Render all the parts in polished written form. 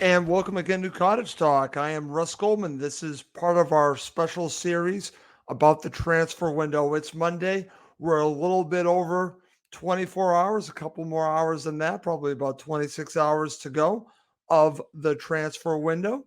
And welcome again to Cottage Talk. I am Russ Goldman. This is part of our special series about the transfer window. It's Monday. We're a little bit over 24 hours, a couple more hours than that, probably about 26 hours to go of the transfer window.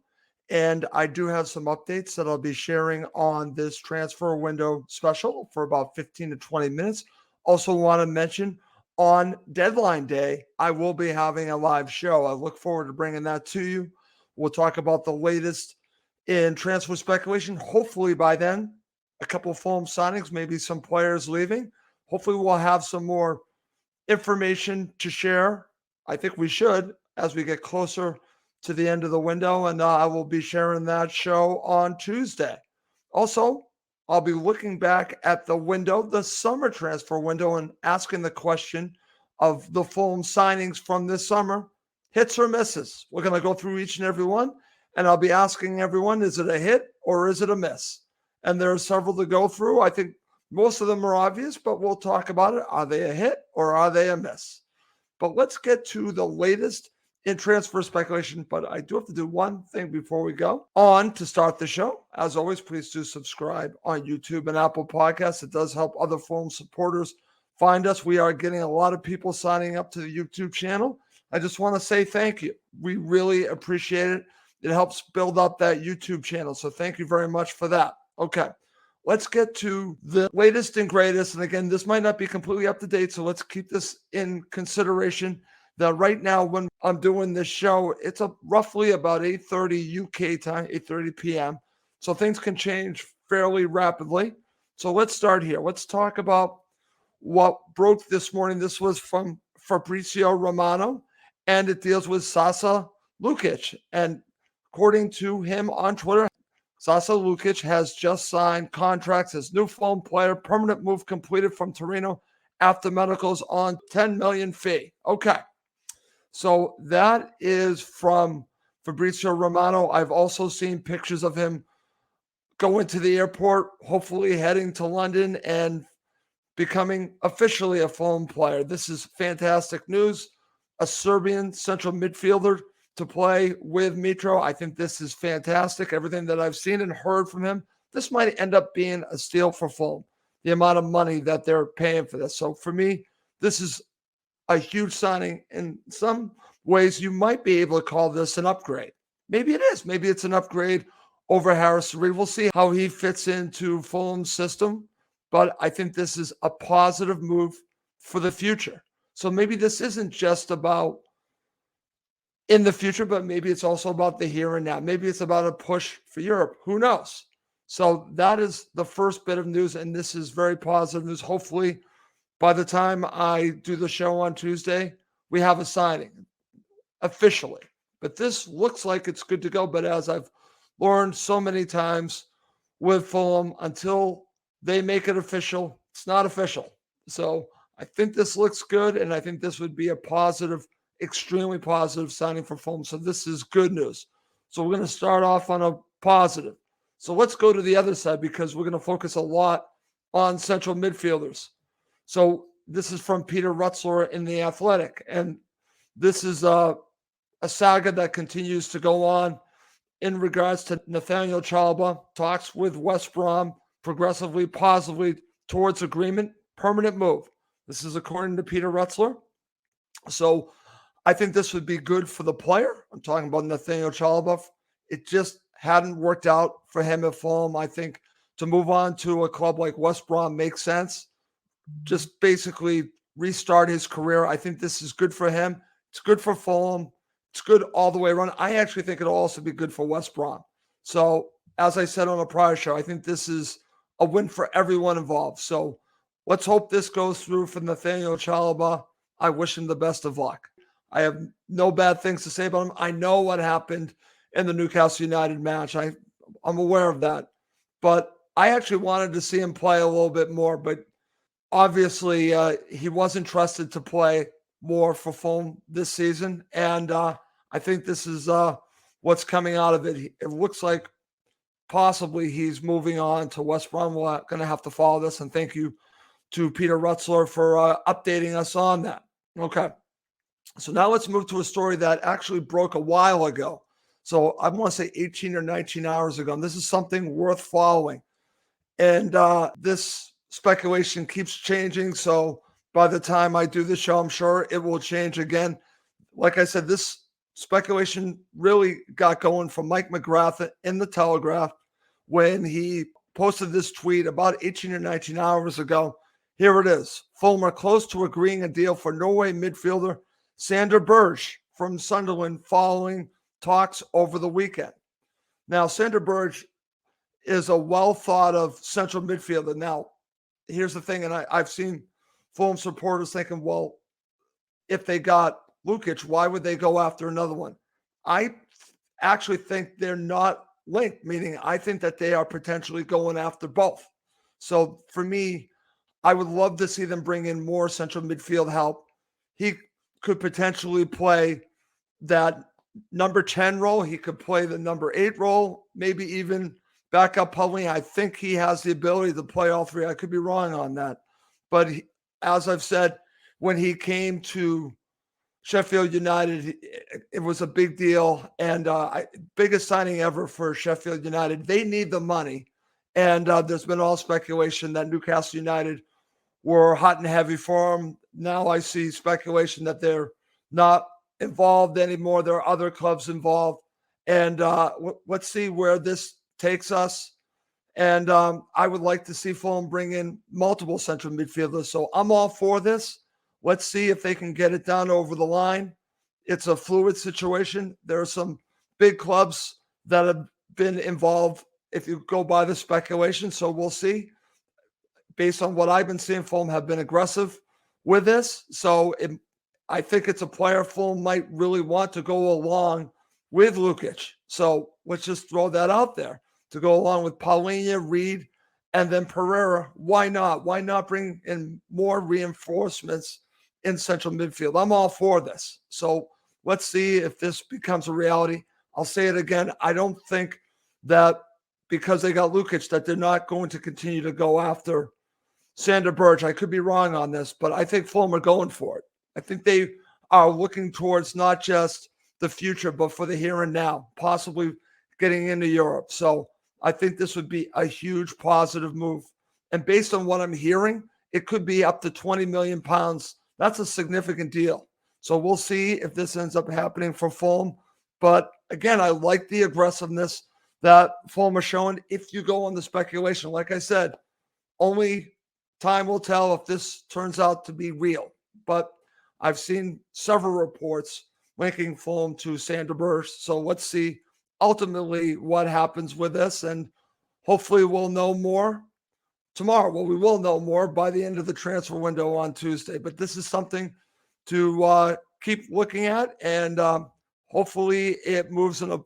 And I do have some updates that I'll be sharing on this transfer window special for about 15 to 20 minutes. Also, want to mention on deadline day, I will be having a live show. I look forward to bringing that to you. We'll talk about the latest in transfer speculation. Hopefully, by then, a couple of Fulham signings, maybe some players leaving. Hopefully, we'll have some more information to share. I think we should as we get closer to the end of the window, and I will be sharing that show on Tuesday. Also, I'll be looking back at the window, the summer transfer window, and asking the question of the Fulham signings from this summer, hits or misses. We're going to go through each and every one, and I'll be asking everyone, is it a hit or is it a miss? And there are several to go through. I think most of them are obvious, but we'll talk about it. Are they a hit or are they a miss? But let's get to the latest in transfer speculation, but I do have to do one thing before we go on to start the show. As always, please do subscribe on YouTube and Apple Podcasts. It does help other Fulham supporters find us. We are getting a lot of people signing up to the YouTube channel. I just want to say thank you. We really appreciate it. It helps build up that YouTube channel. So thank you very much for that. Okay, let's get to the latest and greatest. And again, this might not be completely up to date, so let's keep this in consideration. That right now, when I'm doing this show, it's roughly about 8:30 UK time, 8:30 p.m. So things can change fairly rapidly. So let's start here. Let's talk about what broke this morning. This was from Fabrizio Romano, and it deals with Saša Lukić. And according to him on Twitter, Saša Lukić has just signed contracts as new Fulham player, permanent move completed from Torino after medicals on $10 million fee. Okay. So that is from Fabrizio Romano. I've also seen pictures of him going to the airport, hopefully heading to London and becoming officially a Fulham player. This is fantastic news. A Serbian central midfielder to play with Mitro. I think this is fantastic. Everything that I've seen and heard from him, this might end up being a steal for Fulham, the amount of money that they're paying for this. So for me, this is a huge signing. In some ways, you might be able to call this an upgrade. Maybe it is. Maybe it's an upgrade over Harris Reed. We'll see how he fits into Fulham's system. But I think this is a positive move for the future. So maybe this isn't just about in the future, but maybe it's also about the here and now. Maybe it's about a push for Europe. Who knows? So that is the first bit of news, and this is very positive news. Hopefully, by the time I do the show on Tuesday, we have a signing officially. But this looks like it's good to go. But as I've learned so many times with Fulham, until they make it official, it's not official. So I think this looks good, and I think this would be a positive, extremely positive signing for Fulham. So this is good news. So we're going to start off on a positive. So let's go to the other side because we're going to focus a lot on central midfielders. So this is from Peter Rutzler in The Athletic. And this is a saga that continues to go on in regards to Nathanial Chalobah. Talks with West Brom progressively, positively towards agreement, permanent move. This is according to Peter Rutzler. So I think this would be good for the player. I'm talking about Nathanial Chalobah. It just hadn't worked out for him at Fulham. I think to move on to a club like West Brom makes sense. Just basically restart his career. I think this is good for him. It's good for Fulham. It's good all the way around. I actually think it'll also be good for West Brom. So as I said on a prior show, I think this is a win for everyone involved. So let's hope this goes through for Nathanial Chalobah. I wish him the best of luck. I have no bad things to say about him. I know what happened in the Newcastle United match. I'm aware of that. But I actually wanted to see him play a little bit more, but obviously, he wasn't trusted to play more for Fulham this season, and I think this is what's coming out of it. It looks like possibly he's moving on to West Brom. We're going to have to follow this, and thank you to Peter Rutzler for updating us on that. Okay, so now let's move to a story that actually broke a while ago. So I want to say 18 or 19 hours ago. And this is something worth following. And this speculation keeps changing. So by the time I do the show, I'm sure it will change again. Like I said, this speculation really got going from Mike McGrath in the Telegraph when he posted this tweet about 18 or 19 hours ago. Here it is. Fulham are close to agreeing a deal for Norway midfielder Sander Berge from Sunderland following talks over the weekend. Now, Sander Berge is a well thought of central midfielder. Now, here's the thing, and I've seen Fulham supporters thinking, well, if they got Lukić, why would they go after another one? I actually think they're not linked, meaning I think that they are potentially going after both. So for me, I would love to see them bring in more central midfield help. He could potentially play that number 10 role. He could play the number 8 role, maybe even back up Pauline. I think he has the ability to play all three. I could be wrong on that. But as I've said, when he came to Sheffield United, it was a big deal and biggest signing ever for Sheffield United. They need the money. And there's been all speculation that Newcastle United were hot and heavy for him. Now I see speculation that they're not involved anymore. There are other clubs involved. And let's see where this takes us. And I would like to see Fulham bring in multiple central midfielders. So I'm all for this. Let's see if they can get it done over the line. It's a fluid situation. There are some big clubs that have been involved if you go by the speculation. So we'll see. Based on what I've been seeing, Fulham have been aggressive with this. So I think it's a player Fulham might really want to go along with Lukić. So let's just throw that out there to go along with Paulinho, Reed, and then Pereira. Why not? Why not bring in more reinforcements in central midfield? I'm all for this. So let's see if this becomes a reality. I'll say it again. I don't think that because they got Lukić that they're not going to continue to go after Sander Berge. I could be wrong on this, but I think Fulham are going for it. I think they are looking towards not just the future, but for the here and now, possibly getting into Europe. So I think this would be a huge positive move. And based on what I'm hearing, it could be up to 20 million pounds. That's a significant deal. So we'll see if this ends up happening for Fulham. But again, I like the aggressiveness that Fulham are showing. If you go on the speculation, like I said, only time will tell if this turns out to be real. But I've seen several reports linking Fulham to Sander Berge. So let's see ultimately what happens with this. And hopefully we'll know more tomorrow. Well, we will know more by the end of the transfer window on Tuesday. But this is something to keep looking at. And hopefully it moves in a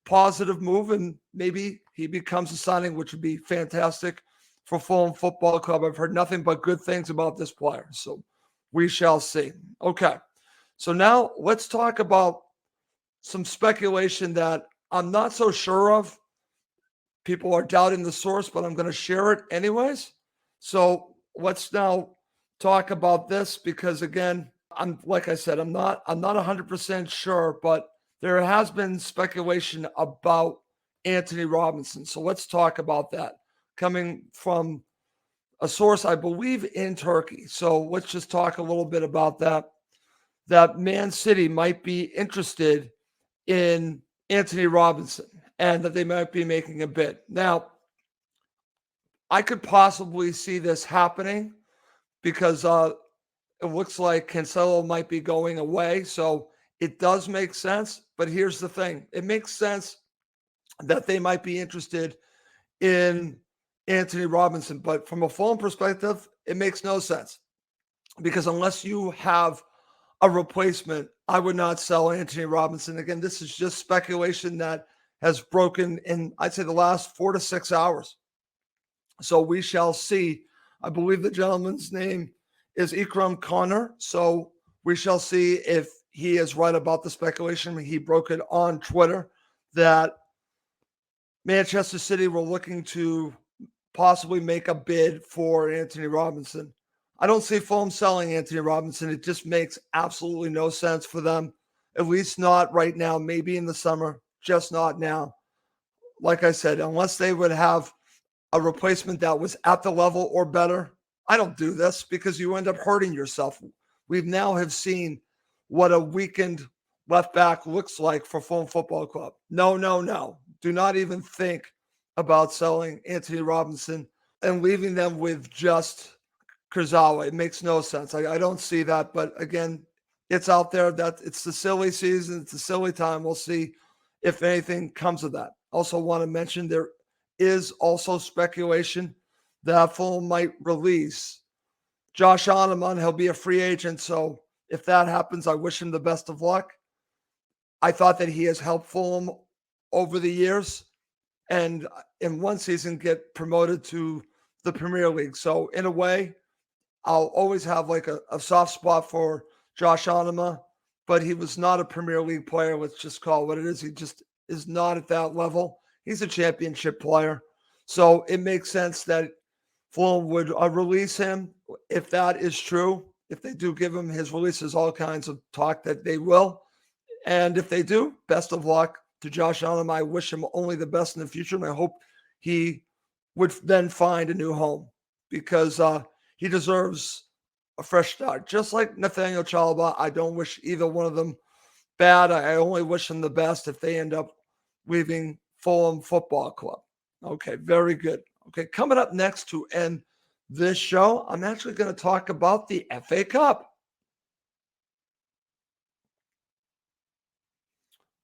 positive move. And maybe he becomes a signing, which would be fantastic for Fulham Football Club. I've heard nothing but good things about this player. So we shall see. Okay. So now let's talk about some speculation that I'm not so sure of. People are doubting the source, but I'm going to share it anyways. So let's now talk about this because again, like I said, I'm not 100% sure, but there has been speculation about Antonee Robinson. So let's talk about that coming from a source, I believe, in Turkey. So let's just talk a little bit about that. That Man City might be interested in Antonee Robinson and that they might be making a bid. Now, I could possibly see this happening because it looks like Cancelo might be going away. So it does make sense. But here's the thing. It makes sense that they might be interested in Antonee Robinson. But from a Fulham perspective, it makes no sense. Because unless you have a replacement, I would not sell Antonee Robinson. Again, this is just speculation that has broken in, I'd say, the last 4 to 6 hours. So we shall see. I believe the gentleman's name is Ikram Connor. So we shall see if he is right about the speculation. He broke it on Twitter that Manchester City were looking to possibly make a bid for Antonee Robinson. I don't see Fulham selling Antonee Robinson. It just makes absolutely no sense for them, at least not right now, maybe in the summer. just not now. Like I said, unless they would have a replacement that was at the level or better, I don't do this because you end up hurting yourself. We've now have seen what a weakened left back looks like for Fulham Football Club. No, no, no. Do not even think about selling Antonee Robinson and leaving them with just Kurzawa. It makes no sense. I don't see that. But again, it's out there that it's the silly season. It's a silly time. We'll see if anything comes of that. Also want to mention there is also speculation that Fulham might release Josh Onaman. He'll be a free agent. So if that happens, I wish him the best of luck. I thought that he has helped Fulham over the years and in one season get promoted to the Premier League. So in a way, I'll always have like a soft spot for Josh Onaman, but he was not a Premier League player. Let's just call it what it is. He just is not at that level. He's a championship player. So it makes sense that Fulham would release him if that is true. If they do give him his releases, all kinds of talk that they will. And if they do, best of luck to Josh Onaman. I wish him only the best in the future. And I hope he would then find a new home because he deserves a fresh start. Just like Nathanial Chalobah, I don't wish either one of them bad. I only wish them the best if they end up leaving Fulham Football Club. Okay, very good. Okay, coming up next to end this show, I'm actually going to talk about the FA Cup.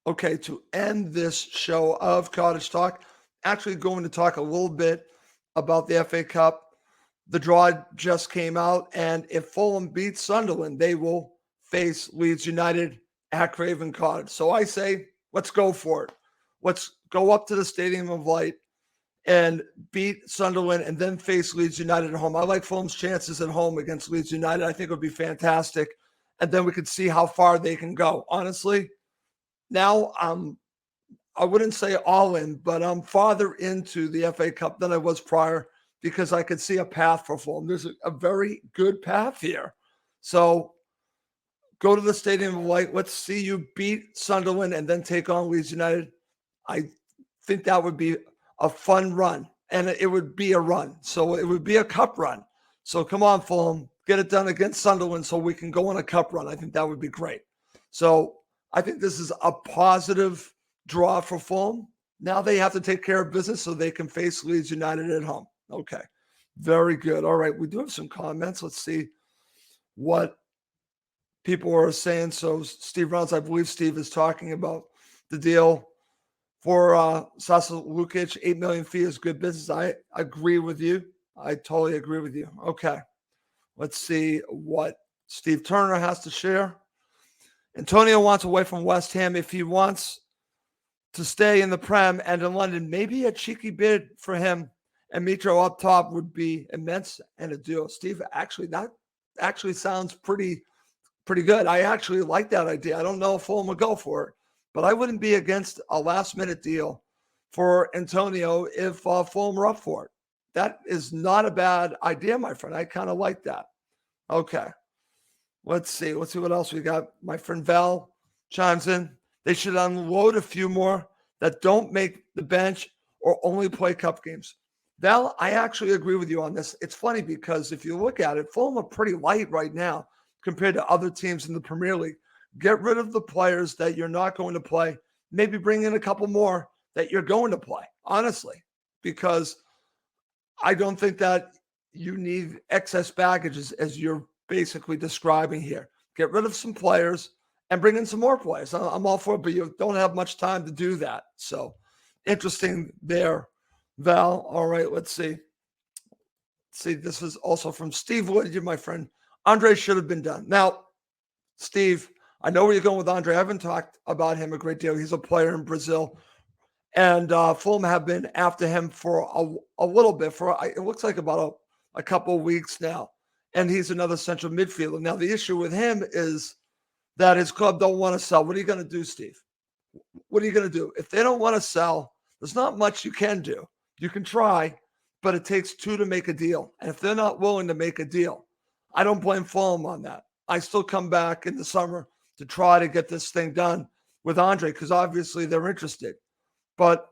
Okay, to end this show of Cottage Talk, actually going to talk a little bit about the FA Cup. The draw just came out, and if Fulham beats Sunderland, they will face Leeds United at Craven Cottage. So I say, let's go for it. Let's go up to the Stadium of Light and beat Sunderland and then face Leeds United at home. I like Fulham's chances at home against Leeds United. I think it would be fantastic. And then we could see how far they can go. Honestly, now I wouldn't say all in, but I'm farther into the FA Cup than I was prior because I could see a path for Fulham. There's a very good path here. So go to the Stadium of Light. Let's see you beat Sunderland and then take on Leeds United. I think that would be a fun run, and it would be a run. So it would be a cup run. So come on, Fulham, get it done against Sunderland so we can go on a cup run. I think that would be great. So I think this is a positive draw for Fulham. Now they have to take care of business so they can face Leeds United at home. Okay, very good. All right, we do have some comments. Let's see what people are saying. So Steve Rounds, I believe Steve is talking about the deal for Saša Lukić. 8 million fee is good business. I agree with you. I totally agree with you. Okay, let's see what Steve Turner has to share. Antonio wants away from West Ham. If he wants to stay in the Prem and in London, maybe a cheeky bid for him and Mitro up top would be immense and a deal. Steve, actually, that actually sounds pretty good. I actually like that idea. I don't know if Fulham would go for it, but I wouldn't be against a last-minute deal for Antonio if Fulham were up for it. That is not a bad idea, my friend. I kind of like that. Okay. Let's see what else we got. My friend Val chimes in. They should unload a few more that don't make the bench or only play cup games. Val, I actually agree with you on this. It's funny because if you look at it, Fulham are pretty light right now compared to other teams in the Premier League. Get rid of the players that you're not going to play. Maybe bring in a couple more that you're going to play, honestly, because I don't think that you need excess baggage as you're basically describing here. Get rid of some players and bring in some more players. I'm all for it, but you don't have much time to do that. So interesting there, Val. All right, let's see. This is also from Steve Wood, you, my friend. Andre should have been done. Now, Steve, I know where you're going with Andre. I haven't talked about him a great deal. He's a player in Brazil. And Fulham have been after him for a little bit, it looks like about a couple of weeks now. And he's another central midfielder. Now, the issue with him is that his club don't want to sell. What are you going to do, Steve? What are you going to do? If they don't want to sell, there's not much you can do. You can try, but it takes two to make a deal. And if they're not willing to make a deal, I don't blame Fulham on that. I still come back in the summer to try to get this thing done. with Andre because obviously they're interested. But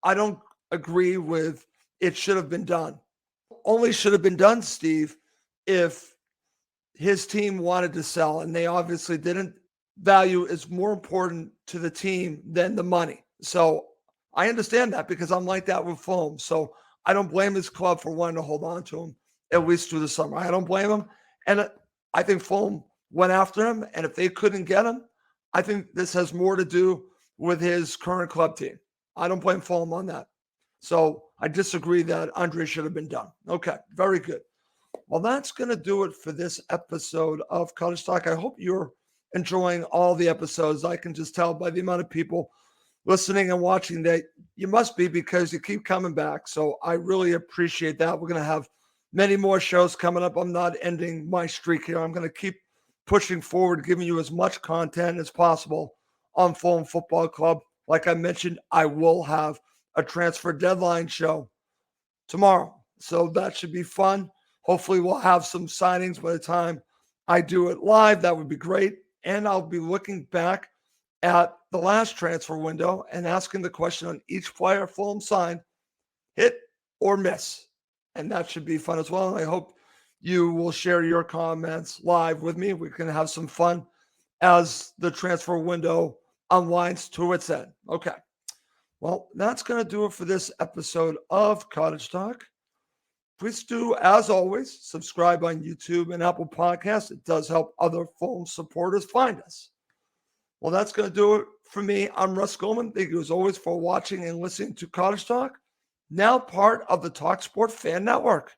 I don't agree with it should have been done. Only should have been done, Steve, if his team wanted to sell and they obviously didn't. Value is more important to the team than the money. So I understand that because I'm like that with Fulham. So I don't blame his club for wanting to hold on to him at least through the summer. I don't blame him. And I think Fulham went after him. And if they couldn't get him, I think this has more to do with his current club team. I don't blame Fulham on that. So I disagree that Andre should have been done. Okay, very good. Well, that's going to do it for this episode of Cottage Talk. I hope you're enjoying all the episodes. I can just tell by the amount of people listening and watching that you must be because you keep coming back. So I really appreciate that. We're going to have many more shows coming up. I'm not ending my streak here. I'm going to keep pushing forward, giving you as much content as possible on Fulham Football Club. Like I mentioned, I will have a transfer deadline show tomorrow. So that should be fun. Hopefully we'll have some signings by the time I do it live. That would be great. And I'll be looking back at the last transfer window and asking the question on each player Fulham signed, hit or miss. And that should be fun as well. And I hope you will share your comments live with me. We can have some fun as the transfer window unwinds to its end. Okay. Well, that's going to do it for this episode of Cottage Talk. Please do, as always, subscribe on YouTube and Apple Podcasts. It does help other Fulham supporters find us. Well, that's going to do it for me. I'm Russ Goldman. Thank you, as always, for watching and listening to Cottage Talk, now part of the talkSPORT Fan Network.